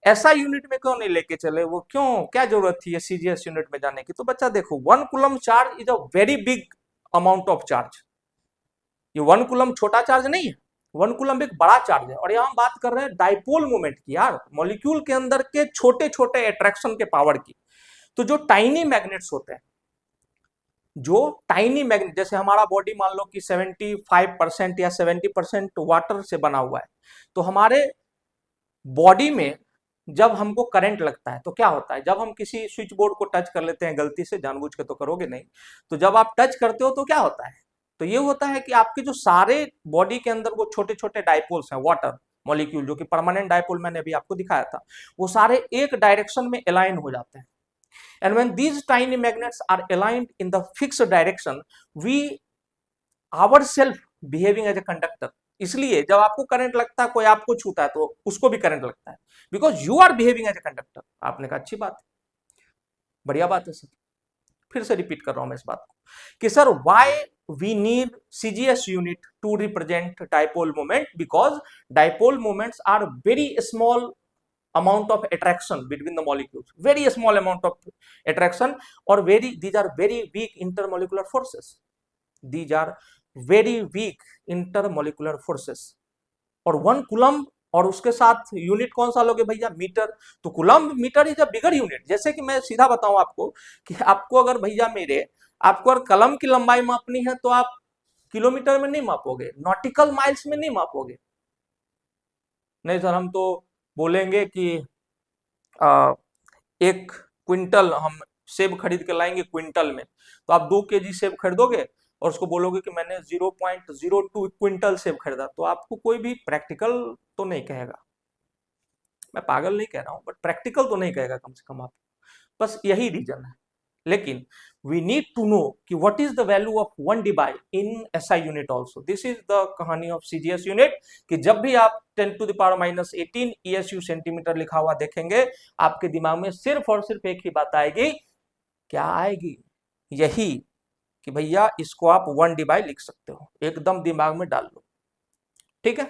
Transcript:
SI unit में क्यों नहीं लेके चले, वो क्यों, क्या जरूरत थी ये सीजीएस यूनिट में जाने की? तो बच्चा देखो, 1 coulomb charge is a very big amount of charge. ये 1 कूलम छोटा चार्ज नहीं है, 1 कूलम एक बड़ा चार्ज है। और यहां हम बात कर रहे हैं डाइपोल मोमेंट की यार, मॉलिक्यूल के अंदर के छोटे छोटे अट्रैक्शन के पावर की। तो जो टाइनी मैग्नेट्स होते हैं, जो टाइनी मैग्नेट, जैसे हमारा बॉडी मान लो कि 75% या 70% वाटर से बना हुआ है, तो हमारे बॉडी में जब हमको करंट लगता है तो क्या होता है, जब हम किसी स्विच बोर्ड को टच कर लेते हैं गलती से, जानबूझ के तो करोगे नहीं, तो जब आप टच करते हो तो क्या होता है, तो ये होता है कि आपके जो सारे बॉडी के अंदर वो छोटे छोटे डाइपोल्स हैं, वाटर मॉलिक्यूल, जो कि परमानेंट डाइपोल मैंने अभी आपको दिखाया था, वो सारे एक डायरेक्शन में अलाइन हो जाते हैं। And when these tiny magnets are aligned in the fixed direction, we ourselves behaving as a conductor. इसलिए जब आपको करंट लगता है, कोई आपको छूता है तो उसको भी करंट लगता है, because you are behaving as a conductor. आपने कहा अच्छी बात है, बढ़िया बात है सर। फिर से रिपीट कर रहा हूं मैं इस बात को कि sir why we need CGS unit to represent dipole moment, because dipole moments are very small amount of attraction between the molecules, very small amount of attraction, or these are very weak intermolecular forces, these are very weak intermolecular forces। और 1 coulomb और उसके साथ unit कौन सा लोगे भैया, metre. तो coulomb metre is a bigger unit. जैसे कि मैं सीधा बताऊं आपको कि आपको अगर भैया आपको अगर कलम की लंबाई मापनी है तो आप किलोमीटर में नहीं मापोगे, नॉटिकल माइल्स में नहीं मापोगे। नहीं सर, हम तो बोलेंगे कि एक क्विंटल हम सेब खरीद के लाएंगे क्विंटल में, तो आप 2 केजी सेब खरीदोगे और उसको बोलोगे कि मैंने 0.02 क्विंटल सेब खरीदा, तो आपको कोई भी प्रैक्टिकल तो नहीं कहेगा। मैं पागल नहीं कह रहा हूं, बट प्रैक्टिकल तो नहीं कहेगा कम से कम आपको। बस यही रीजन है। लेकिन वी नीड टू नो कि what is the value of 1 dBi in SI unit also. This is the कहानी ऑफ सीजीएस यूनिट, कि जब भी आप 10⁻⁻18 ESU सेंटीमीटर लिखा हुआ देखेंगे, आपके दिमाग में सिर्फ और सिर्फ एक ही बात आएगी, क्या आएगी, यही कि भैया इसको आप 1 dBi लिख सकते हो। एकदम दिमाग में डाल लो, ठीक है।